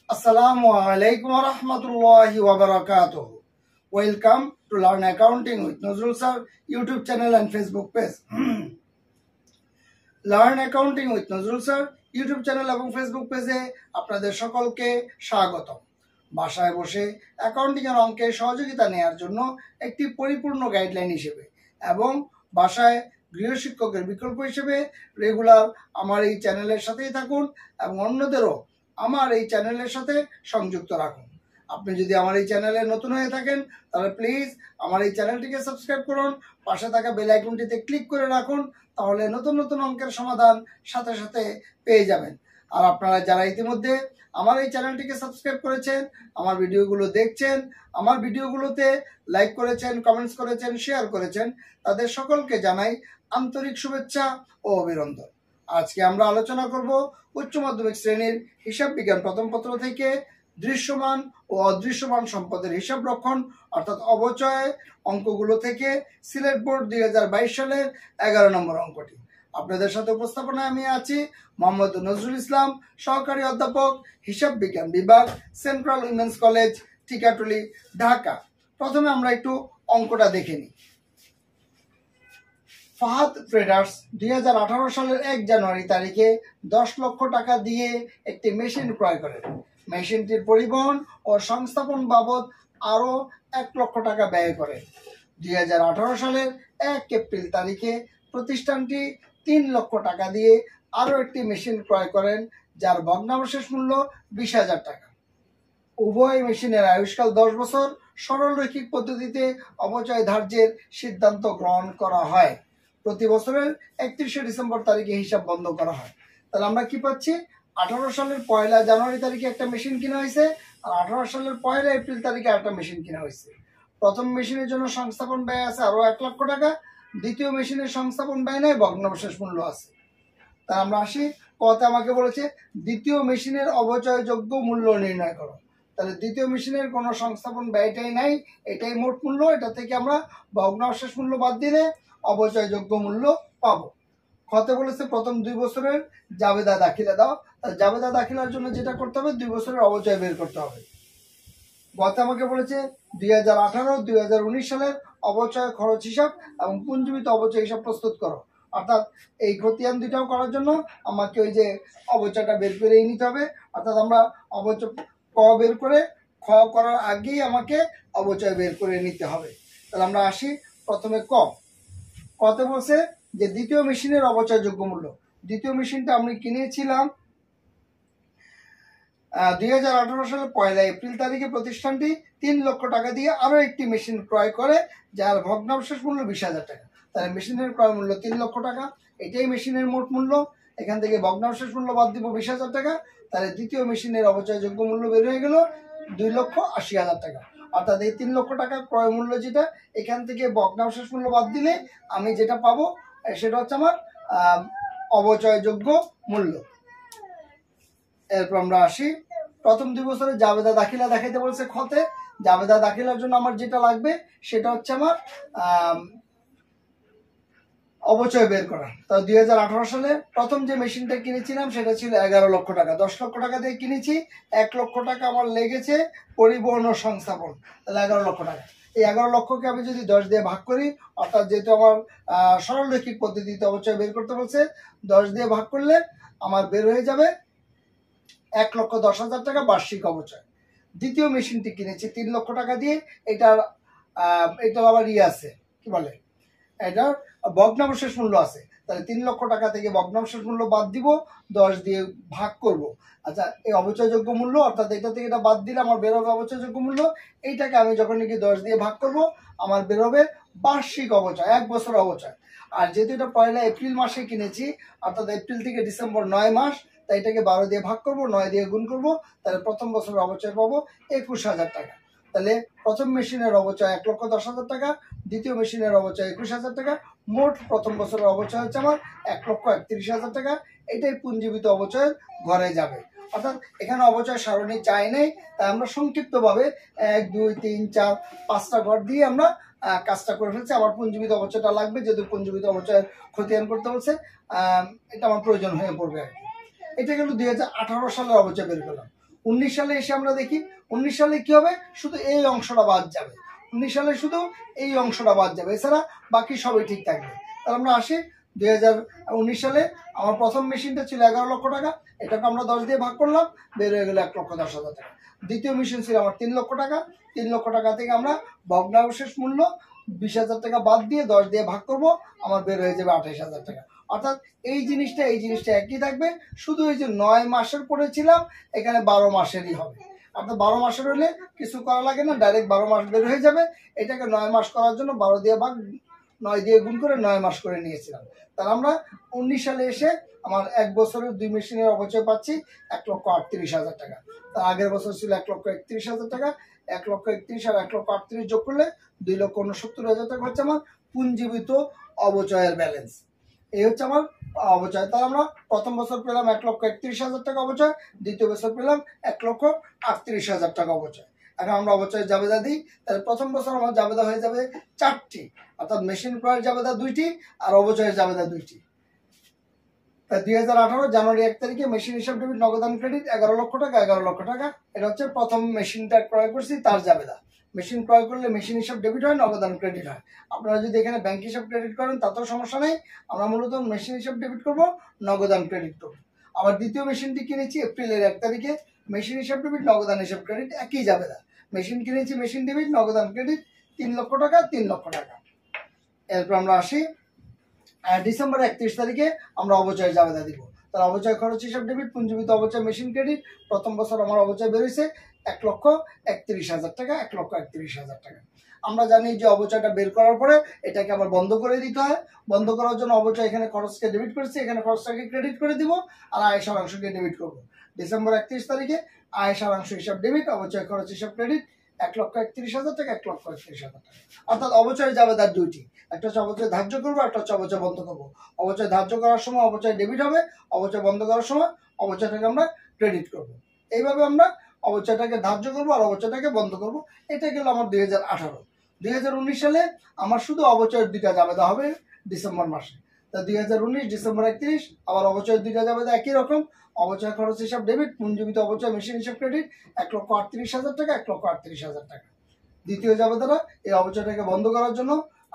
Assalamu alaikum wa rahmatullahi wa barakatuh. Welcome to Learn Accounting with Nazrul Sir YouTube channel and Facebook page. Learn Accounting with Nazrul Sir YouTube channel এবং Facebook পেজে আপনাদের সকলকে স্বাগতম। বাসায় বসে accounting এর অঙ্কে সহযোগিতা নেওয়ার জন্য একটি পরিপূর্ণ গাইডলাইন হিসেবে এবং বাসায় গৃহশিক্ষকের বিকল্প হিসেবে রেগুলার আমার এই চ্যানেলের সাথেই থাকুন এবং অন্যদেরও আমার এই চ্যানেলের সাথে সংযুক্ত রাখুন। আপনি যদি আমার এই চ্যানেলে নতুন হয়ে থাকেন তাহলে প্লিজ আমার এই চ্যানেলটিকে সাবস্ক্রাইব করুন, পাশে থাকা বেল আইকনটিতে ক্লিক করে রাখুন, তাহলে নতুন নতুন অঙ্কের সমাধান সাথে সাথে পেয়ে যাবেন। আর আপনারা যারা ইতিমধ্যে আমার এই চ্যানেলটিকে সাবস্ক্রাইব করেছেন, আমার ভিডিওগুলো দেখছেন, আমার ভিডিওগুলোতে লাইক করেছেন, কমেন্টস করেছেন, শেয়ার করেছেন, তাদের সকলকে জানাই আন্তরিক শুভেচ্ছা ও অভিনন্দন। আজকে আমরা আলোচনা করব উচ্চ মাধ্যমিক শ্রেণীর হিসাব বিজ্ঞান প্রথম পত্র থেকে দৃশ্যমান ও অদৃশ্যমান সম্পদের হিসাব রক্ষণ অর্থাৎ অবচয় অঙ্কগুলো থেকে সিলেট বোর্ড 2022 সালের 11 নম্বর অঙ্কটি। আপনাদের সাথে উপস্থাপনায় আমি আছি মোহাম্মদ নজরুল ইসলাম, সহকারী অধ্যাপক, হিসাব বিজ্ঞান বিভাগ, central women's college, Tikatuli, Dhaka. প্রথমে আমরা একটু অঙ্কটা দেখে নিই। ফাহাদ ট্রেডার্স 2018 সালের 1 জানুয়ারি তারিখে 10 লক্ষ টাকা দিয়ে একটি মেশিন ক্রয় করেন। মেশিনটির পরিবহন ও সংস্থাপন বাবদ আরও 1 লক্ষ টাকা ব্যয় করেন। 2018 সালের 1 এপ্রিল তারিখে প্রতিষ্ঠানটি 3 লক্ষ টাকা দিয়ে আরও একটি মেশিন ক্রয় করেন, যার ভগ্নাবশেষ মূল্য 20,000 টাকা। উভয় মেশিনের আয়ুষ্কাল 10 বছর। সরল রৈখিক পদ্ধতিতে অবচয় ধার্যের সিদ্ধান্ত গ্রহণ করা হয়। প্রতি বছরের 31শে ডিসেম্বর তারিখে হিসাব বন্ধ করা হয়। তাহলে আমরা কি পাচ্ছি? 18 সালের 1 জানুয়ারি তারিখে একটা মেশিন কিনা হয়েছে, আর 18 সালের 1 এপ্রিল তারিখে একটা মেশিন কিনা হয়েছে। প্রথম মেশিনের জন্য সংস্থাপন ব্যয় আছে আরো 1 লক্ষ টাকা, দ্বিতীয় মেশিনের সংস্থাপন ব্যয় নেই, ভগ্নাবশেষ মূল্য আছে। তা আমরা আসি, কতে আমাকে বলেছে দ্বিতীয় মেশিনের অবচয়যোগ্য মূল্য নির্ণয় করো। তাহলে দ্বিতীয় মেশিনের কোনো সংস্থাপন ব্যয়টাই নাই, এটাই মোট মূল্য। এটা থেকে আমরা ভগ্নাবশেষ মূল্য বাদ দিলে অবচয়যোগ্য মূল্য পাবো। খতে বলেছে প্রথম 2 বছরের জাবেদা দাখিলা দাও। তাহলে জাবেদা দাখিলার জন্য যেটা করতে হবে 2 বছরের অবচয় বের করতে হবে। গতে আমাকে বলেছে 2018-2019 সালের অবচয় খরচ হিসাব এবং পুঞ্জীবিত অবচয় হিসাব প্রস্তুত করো। অর্থাৎ এই খতিয়ান দুটাও করার জন্য আমাকে ওই যে অবচয়টা বের করেই নিতে হবে। অর্থাৎ আমরা অবচয় ক বের করে খ করার আগেই আমাকে অবচয় বের করে নিতে হবে। তাহলে আমরা আসি প্রথমে কতে বলছে যে দ্বিতীয় মেশিনের অবচয়যোগ্য মূল্য। দ্বিতীয় মেশিনটা আমি কিনেছিলাম 2018 সালের 1 এপ্রিল তারিখে প্রতিষ্ঠানটি 3 লক্ষ টাকা দিয়ে আরো একটি মেশিন ক্রয় করে, যার ভগ্নাবশেষ মূল্য 20,000 টাকা। তাহলে মেশিনের ক্রয় মূল্য 3 লক্ষ টাকা, এটাই মেশিনের মোট মূল্য। এখান থেকে ভগ্নাবশেষ মূল্য বাদ দিব 20,000 টাকা। তাহলে দ্বিতীয় মেশিনের অবচয়যোগ্য মূল্য বের হয়ে গেল 2,80,000 টাকা। অর্থাৎ এই 3 লক্ষ টাকা ক্রয় মূল্য যেটা, এখান থেকে ভগ্নাবশেষ মূল্য বাদ দিলে আমি যেটা পাবো সেটা হচ্ছে আমার অবচয়যোগ্য মূল্য। এরপর আমরা আসি প্রথম 2 বছরের জাবেদা দাখিলা দেখাইতে বলছে। খতে জাবেদা দাখিলার জন্য আমার যেটা লাগবে সেটা হচ্ছে আমার অবচয় বের করা। তো 2018 সালে প্রথম যে মেশিনটা কিনেছিলাম সেটা ছিল 11 লক্ষ টাকা। 10 লক্ষ টাকা দিয়ে কিনেছি, 1 লক্ষ টাকা আমার লেগেছে পরিবহন ও সংস্থাপন, তাহলে 11 লক্ষ টাকা। এই 11 লক্ষকে আমি যদি 10 দিয়ে ভাগ করি, অর্থাৎ যেহেতু আমার সরল রৈখিক পদ্ধতিতে অবচয় বের করতে বলছে, 10 দিয়ে ভাগ করলে আমার বের হয়ে যাবে 1,10,000 টাকা বার্ষিক অবচয়। দ্বিতীয় মেশিনটি কিনেছি 3 লক্ষ টাকা দিয়ে। এটার আবার আছে কি বলে, এটার ভগ্নাবশেষ মূল্য আছে। তাহলে 3 লক্ষ টাকা থেকে ভগ্নাবশেষ মূল্য বাদ দিব, 10 দিয়ে ভাগ করব। আচ্ছা, এই অবচয়যোগ্য মূল্য অর্থাৎ এটা থেকে এটা বাদ দিলে আমার বের হবে অবচয়যোগ্য মূল্য। এইটাকে আমি যখন নাকি 10 দিয়ে ভাগ করব, আমার বের হবে বার্ষিক অবচয়, 1 বছর অবচয়। আর যেহেতু এটা 1 এপ্রিল মাসে কিনেছি, অর্থাৎ এপ্রিল থেকে ডিসেম্বর 9 মাস, তাই এটাকে 12 দিয়ে ভাগ করব, 9 দিয়ে গুণ করব। তাহলে প্রথম বছরের অবচয় পাবো 21,000 টাকা। তাহলে প্রথম মেশিনের অবচয় 1,10,000 টাকা, দ্বিতীয় মেশিনের অবচয় 21,000 টাকা। মোট প্রথম বছরের অবচয় হচ্ছে আমার 1,31,000 টাকা। এটাই পুঞ্জীবিত অবচয়ের ঘরে যাবে। অর্থাৎ এখানে অবচয় সারণী চাই নেই, তাই আমরা সংক্ষিপ্তভাবে 1, 2, 3, 4, 5টা ঘর দিয়ে আমরা কাজটা করে ফেলছি। আমার পুঞ্জীবিত অবচয়টা লাগবে, যেহেতু পুঞ্জীবিত অবচয়ের খতিয়ান করতে বলছে, এটা আমার প্রয়োজন হয়ে পড়বে আর কি। এটা কিন্তু 2018 সালের অবচয় বের করলাম। 19 সালে এসে আমরা দেখি 19 সালে কি হবে, শুধু এই অংশটা বাদ যাবে। 19 সালে শুধু এই অংশটা বাদ যাবে, এছাড়া বাকি সবই ঠিক থাকবে। তাহলে আমরা আসি 2019 সালে আমার প্রথম মেশিনটা ছিল 11 লক্ষ টাকা, এটাকে আমরা 10 দিয়ে ভাগ করলাম, বের হয়ে গেল 1,10,000 টাকা। দ্বিতীয় মেশিন ছিল আমার 3 লক্ষ টাকা, 3 লক্ষ টাকা থেকে আমরা ভগ্নাবশেষ মূল্য 20,000 টাকা বাদ দিয়ে 10 দিয়ে ভাগ করব, আমার বের হয়ে যাবে 28,000 টাকা। অর্থাৎ এই জিনিসটা একই থাকবে, শুধু এই যে 9 মাসের পড়েছিলাম এখানে 12 মাসেরই হবে। অর্থাৎ 12 মাসের হলে কিছু করা লাগে না, ডাইরেক্ট 12 মাস বের হয়ে যাবে। এটাকে 9 মাস করার জন্য 12 দিয়ে ভাগ 9 দিয়ে গুণ করে 9 মাস করে নিয়েছিলাম। তাহলে আমরা 19 সালে এসে আমার 1 বছরের 2 মেশিনের অবচয় পাচ্ছি 1,38,000 টাকা। তার আগের বছর ছিল 1,31,000 টাকা। 1,31,000 আর 1,38,000 যোগ করলে 2,69,000 টাকা হচ্ছে আমার পুঞ্জীবিত অবচয়ের ব্যালেন্স। এই হচ্ছে আমার অবচয়। তাহলে আমরা প্রথম বছর পেলাম 1,31,000 টাকা অবচয়, দ্বিতীয় বছর পেলাম 1,38,000 টাকা অবচয়। এখন আমরা অবচয়ের জাবেদা দিই, তাহলে প্রথম বছর আমার জাবেদা হয়ে যাবে 4টি, অর্থাৎ মেশিন ক্রয়ের জাবেদা 2টি আর অবচয়ের জাবেদা 2টি। 2018 জানুয়ারি 1 তারিখে মেশিন হিসাব ডেবিট নগদান ক্রেডিট 11 লক্ষ টাকা, 11 লক্ষ টাকা। এটা হচ্ছে প্রথম মেশিনটা ক্রয় করছি তার জাবেদা। মেশিন ক্রয় করলে মেশিন হিসাব ডেবিট হয়, নগদান ক্রেডিট হয়। আপনারা যদি এখানে ব্যাংক হিসাব ক্রেডিট করেন তাতেও সমস্যা নেই, আমরা মূলত মেশিন হিসাব ডেবিট করব, নগদান ক্রেডিট করব। আবার দ্বিতীয় মেশিনটি কিনেছি এপ্রিলের 1 তারিখে, মেশিন হিসাব ডেবিট নগদান হিসাব ক্রেডিট একই জাবেদা। মেশিন কিনেছি, মেশিন ডেবিট নগদান ক্রেডিট 3 লক্ষ টাকা, 3 লক্ষ টাকা। এরপর আমরা আসি ডিসেম্বর 31 তারিখে আমরা অবচয়ের জাবেদা দিব। তার অবচয় খরচ হিসাব ডেবিট, পুঞ্জীবিত অবচয় মেশিন ক্রেডিট। প্রথম বছর আমার অবচয় বেরোইছে 1,31,000 টাকা, 1,31,000 টাকা। আমরা জানি যে অবচয়টা বের করার পরে এটাকে আবার বন্ধ করে দিতে হয়। বন্ধ করার জন্য অবচয় এখানে খরচকে ডেবিট করেছি, এখানে খরচটাকে ক্রেডিট করে দিব আর আয় সারাংশকে ডেবিট করব। ডিসেম্বর 31 তারিখে আয় সারাংশ হিসাব ডেবিট, অবচয় খরচ হিসাব ক্রেডিট 1,31,000 টাকা, 1,31,000 টাকা। অর্থাৎ অবচয় জাবেদার 2টি, একটা হচ্ছে অবচয় ধার্য করবো, একটা হচ্ছে অবচয় বন্ধ করবো। অবচয় ধার্য করার সময় অবচয় ডেবিট হবে, অবচয় বন্ধ করার সময় অবচয়টাকে আমরা ক্রেডিট করব। এইভাবে আমরা অবচয়টাকে ধার্য করবো আর অবচয়টাকে বন্ধ করব। এটা গেল আমার 2018। 2019 সালে আমার শুধু অবচয়ের 2টা জাবেদা হবে ডিসেম্বর মাসে। তা 2019 ডিসেম্বর 31 আবার অবচয়ের 2টা জাবেদা একই রকম। অবচয় খরচ হিসাব ডেবিট, পুঞ্জীবিত অবচয় মেশিন হিসাব ক্রেডিট 1,38,000 টাকা, 1,38,000 টাকা। দ্বিতীয় জাবেদাটা এই অবচয়টাকে বন্ধ করার জন্য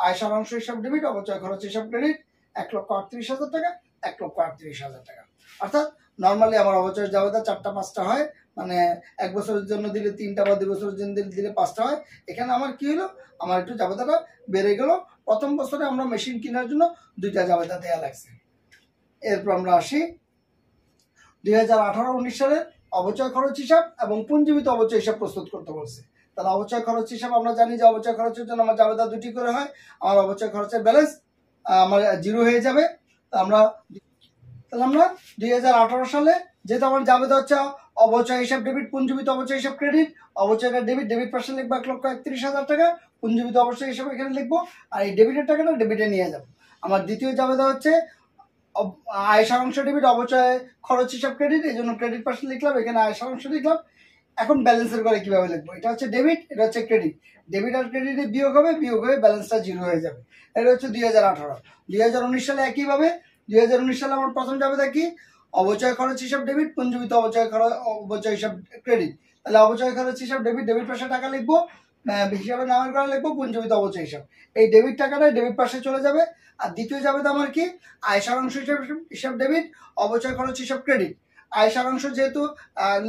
আয় সারাংশ হিসাব ডেবিট, অবচয় খরচ হিসাব ক্রেডিট 1,38,000 টাকা, 1,38,000 টাকা। অর্থাৎ নর্মালি আমার অবচয়ের জাবেদা 4টা 5টা হয়, মানে 1 বছরের জন্য দিলে 3টা বা 2 বছরের জন্য দিলে 5টা হয়। এখানে আমার কি হলো, আমার একটু জাবেদাটা বেড়ে গেল। প্রথম বছরে আমরা মেশিন কেনার জন্য 2টা জাবেদা দেওয়া লাগছে। এরপর আমরা আসি 2018-19 সালের অবচয় খরচ হিসাব এবং পুঞ্জীবিত অবচয় হিসাব প্রস্তুত করতে বলছে। তাহলে অবচয় খরচ হিসাব আমরা জানি যে অবচয় খরচের জন্য আমার জাবেদা 2টি করে হয়। আমার অবচয় খরচের ব্যালেন্স আমার 0 হয়ে যাবে। তাহলে আমরা 2018 সালে যেহেতু আমার জাবেদা হচ্ছে অবচয় হিসাব ডেবিট, পুঞ্জীবিত অবচয় হিসাব ক্রেডিট। অবচয়টা ডেবিট, ডেবিট পাশে লিখবো 1,31,000 টাকা, পুঞ্জীবিত অবচয় হিসাব এখানে লিখবো আর এই ডেবিটের টাকাটা ডেবিটে নিয়ে যাবো। আমার দ্বিতীয় জাবেদা হচ্ছে আয় সারাংশ ডেবিট, অবচয় খরচ হিসাব ক্রেডিট, এই জন্য ক্রেডিট পাশে লিখলাম, এখানে আয় সারাংশ লিখলাম। এখন ব্যালেন্সের করে কিভাবে লিখবো, এটা হচ্ছে ডেবিট, এটা হচ্ছে ক্রেডিট। ডেবিট আর ক্রেডিটে বিয়োগ হবে, বিয়োগ হয়ে ব্যালেন্সটা 0 হয়ে যাবে। এটা হচ্ছে 2018। 2019 সালে একইভাবে 2019 সালে আমার প্রথম জাবেদা কি, অবচয় খরচ হিসাব ডেবিট, পুঞ্জীবিত অবচয় হিসাব ক্রেডিট। তাহলে অবচয় খরচ হিসাব ডেবিট, ডেবিট পাশে টাকা লিখবো, হিসাবে নামের করে লিখবো পুঞ্জীবিত অবচয় হিসাব। এই ডেবিট টাকাটা ডেবিট পাশে চলে যাবে। আর দ্বিতীয় জাবেদা আমার কি, আয় সারাংশ হিসাব ডেবিট, অবচয় খরচ হিসাব ক্রেডিট। আয় সারাংশ যেহেতু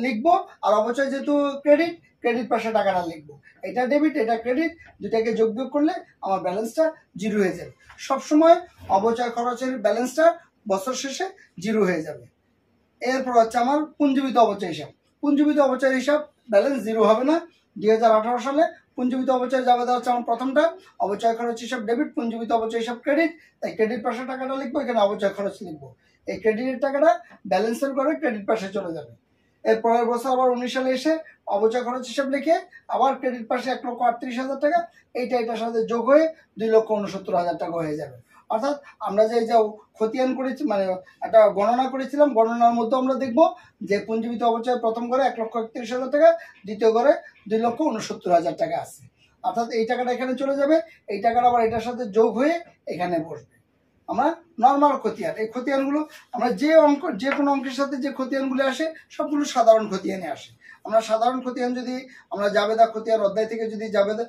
লিখবো আর অবচয় যেহেতু ক্রেডিট, ক্রেডিট পাশে টাকাটা লিখবো। এটা ডেবিট, এটা ক্রেডিট, দুটাকে যোগ বিয়োগ করলে আমার ব্যালেন্সটা 0 হয়ে যাবে। সবসময় অবচয় খরচের ব্যালেন্সটা বছর শেষে 0 হয়ে যাবে। এরপর হচ্ছে আমার পুঞ্জীবিত অবচয় হিসাব। পুঞ্জীবিত অবচয় হিসাব ব্যালেন্স 0 হবে না। 2018 সালে পুঞ্জীবিত অবচয় জাবেদা হচ্ছে আমার প্রথমটা, অবচয় খরচ হিসাব ডেবিট, পুঞ্জীবিত অবচয় হিসাব ক্রেডিট। তাই ক্রেডিট পাশে টাকাটা লিখবো, এখানে অবচয় খরচ লিখবো। এই ক্রেডিটের টাকাটা ব্যালেন্সের করে ক্রেডিট পাশে চলে যাবে। এর পরের বছর আবার 19 সালে এসে অবচয় খরচ হিসাব লিখে আবার ক্রেডিট পাশে 1,38,000 টাকা, এটার সাথে যোগ হয়ে 2,69,000 টাকা হয়ে যাবে। অর্থাৎ আমরা যে খতিয়ান করেছি, মানে একটা গণনা করেছিলাম, গণনার মধ্যে আমরা দেখবো যে পুঞ্জীবিত অবচয় প্রথম করে 1,31,000 টাকা, দ্বিতীয় করে 2,69,000 টাকা আছে। অর্থাৎ এই টাকাটা এখানে চলে যাবে, এই টাকাটা আবার এটার সাথে যোগ হয়ে এখানে বসবে। আমরা নর্মাল খতিয়ান, এই খতিয়ানগুলো আমরা যে কোনো অঙ্কের সাথে যে খতিয়ানগুলো আসে সবগুলো সাধারণ খতিয়ানে আসে। আমরা সাধারণ খতিয়ান যদি আমরা জাবেদা খতিয়ান অধ্যায় থেকে যদি জাবেদা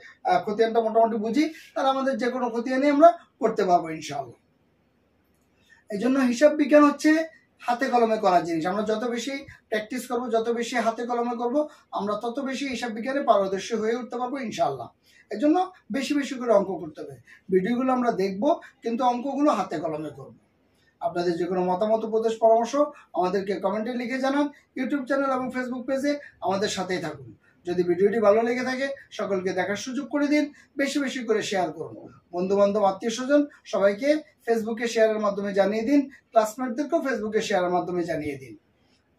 খতিয়ানটা মোটামুটি বুঝি, তাহলে আমাদের যে কোনো খতিয়ানই আমরা করতে পারবো ইনশাআল্লাহ। এই জন্য হিসাব বিজ্ঞান হচ্ছে হাতে কলমে করার জিনিস। আমরা যত বেশি প্র্যাকটিস করব, যত বেশি হাতে কলমে করব, আমরা তত বেশি হিসাব বিজ্ঞানে পারদর্শী হয়ে উঠতে পারবো ইনশাআল্লাহ। এই জন্য বেশি বেশি করে অঙ্ক করতে হবে। ভিডিওগুলো আমরা দেখব, কিন্তু অঙ্কগুলো হাতে কলমে করব। আপনাদের যে কোনো মতামত, উপদেশ, পরামর্শ আমাদেরকে কমেন্টে লিখে জানান। ইউটিউব চ্যানেল এবং ফেসবুক পেজে আমাদের সাথেই থাকুন। যদি ভিডিওটি ভালো লেগে থাকে সকলকে দেখার সুযোগ করে দিন, বেশি বেশি করে শেয়ার করুন। বন্ধু বান্ধব, আত্মীয় স্বজন সবাইকে ফেসবুকে শেয়ারের মাধ্যমে জানিয়ে দিন, ক্লাসমেটদেরকেও ফেসবুকে শেয়ারের মাধ্যমে জানিয়ে দিন।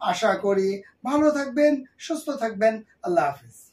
আশা করি ভালো থাকবেন, সুস্থ থাকবেন। আল্লাহ হাফিজ।